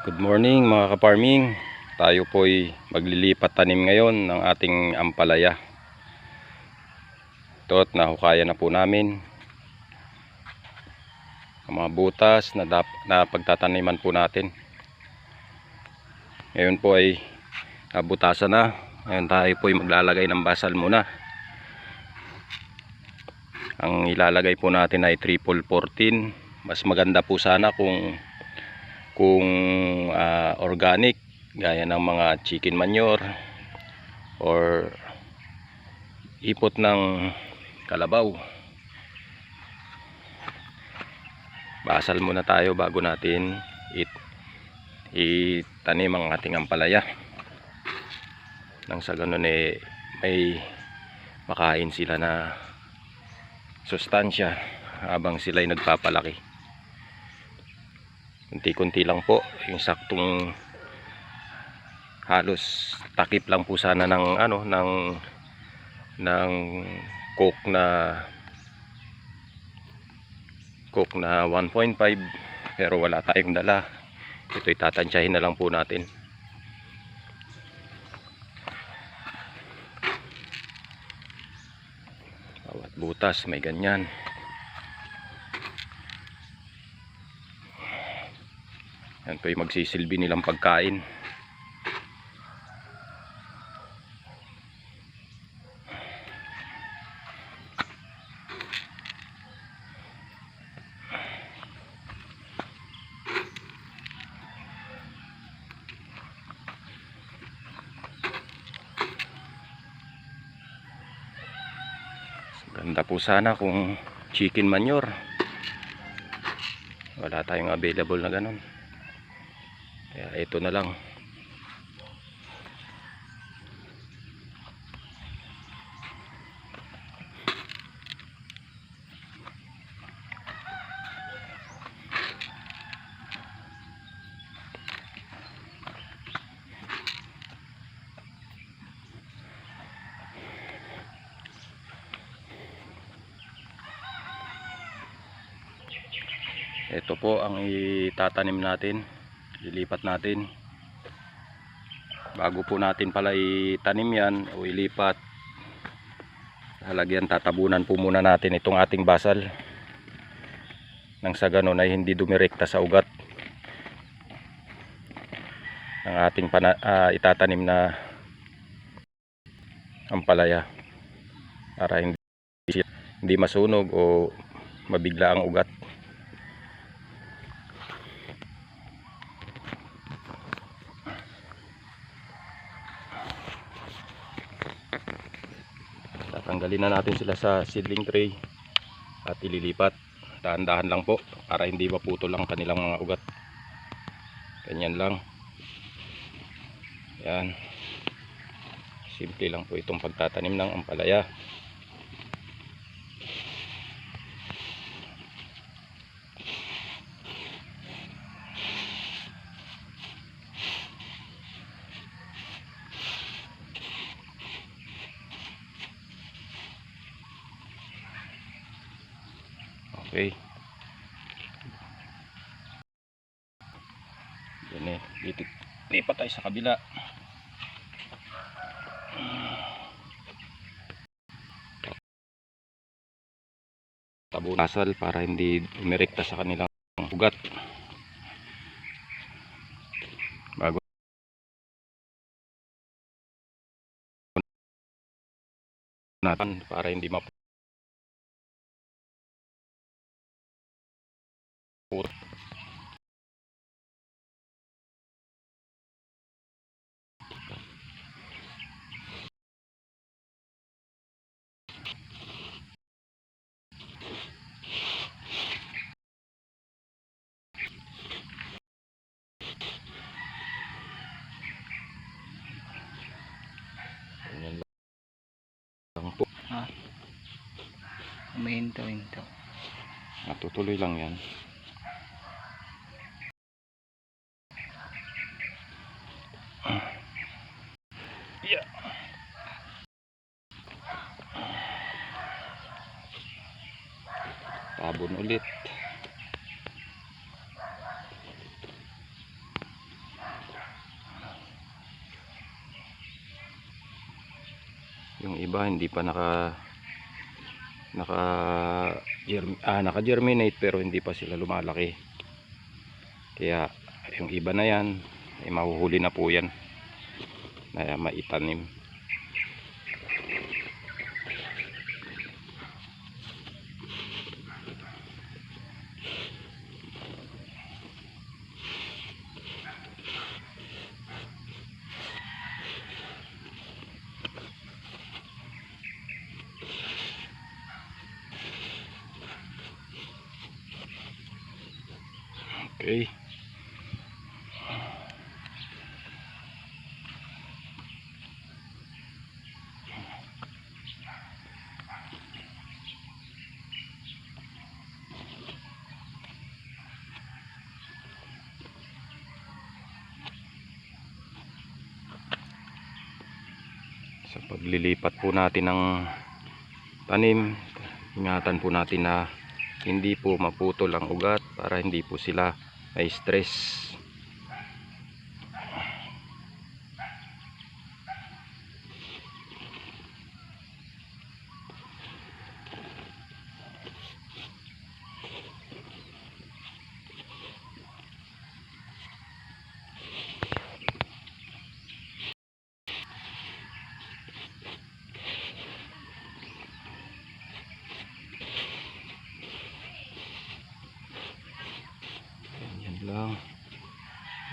Good morning mga ka-farming. Tayo po'y maglilipat tanim ngayon ng ating ampalaya. Ito at nahukayan na po namin ang mga butas na pagtataniman po natin. Ngayon po ay nabutasan na. Ngayon tayo po'y maglalagay ng basal muna. Ang ilalagay po natin ay 3-14. Mas maganda po sana kung organic, gaya ng mga chicken manure or ipot ng kalabaw. Basal muna tayo bago natin itanim ang ating ampalaya, nang sa ganun may makain sila na sustansya habang sila'y nagpapalaki. Kunti-kunti lang po, yung saktong halos takip lang po sana ng coke na 1.5, pero wala tayong dala. Ito'y tatansyahin na lang po natin. Bawat butas may ganyan. Yan po yung magsisilbi nilang pagkain. Ganda po sana kung chicken manure. Wala tayong available na ganun. Kaya ito na lang. Ito po ang itatanim natin, lilipat natin. Bago po natin pala itanim yan o ilipat, halagyan, tatabunan po muna natin itong ating basal, nang sa ganun ay hindi dumirekta sa ugat ng ating itatanim na ampalaya, para hindi masunog o mabigla ang ugat. Tatanggalin na natin sila sa seedling tray at ililipat. Dahan-dahan lang po para hindi maputol ang kanilang mga ugat. Ganyan lang. Yan. Simple lang po itong pagtatanim ng ampalaya. Okay. Yan lipat tayo sa kabila. Tabo nasal para hindi umirekta sa kanilang ugat. Bago natin para hindi maputol. Ganyan lang po. Umihinto-hinto. Natutuloy lang yan. Yeah. Tabon ulit. Yung iba hindi pa naka-germinate pero hindi pa sila lumalaki. Kaya yung iba na yan ay mahuhuli na po yan na maitanim. Okay. Sa paglilipat po natin ng tanim, ingatan po natin na hindi po maputol ang ugat para hindi po sila may stress. Lang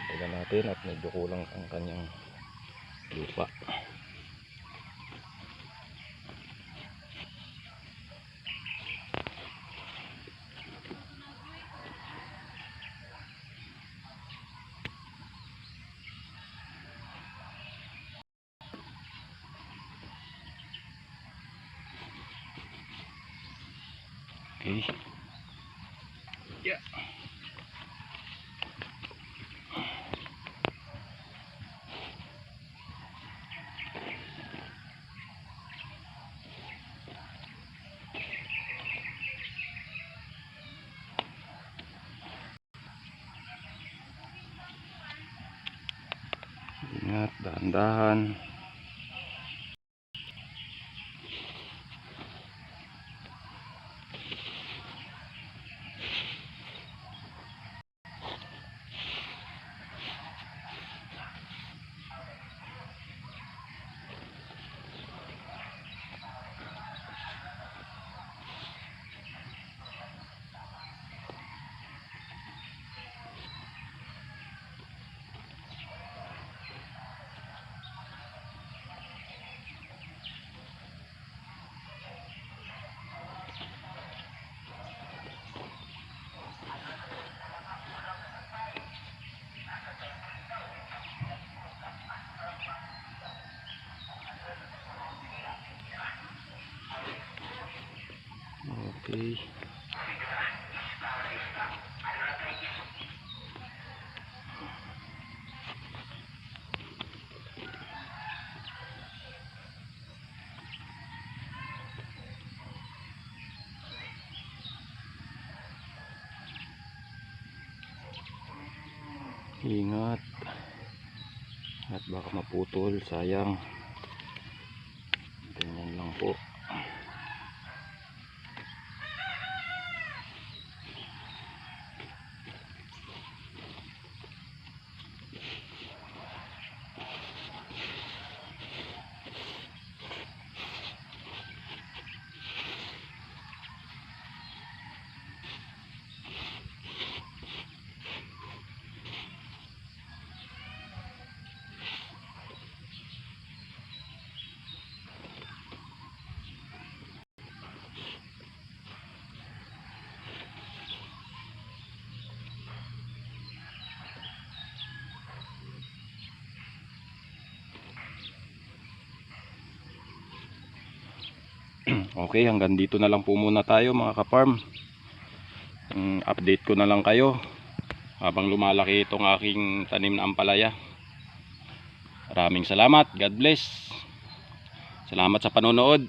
tagal natin at medyo kulang ang kanyang lupa. Okay. Yeah. Ingat, dahan-dahan. Okay. Ingat at baka maputol, sayang. Ganyan lang po. Okay, hanggang dito na lang po muna tayo mga ka-farm. Update ko na lang kayo habang lumalaki itong aking tanim na ampalaya. Maraming salamat. God bless. Salamat sa panonood.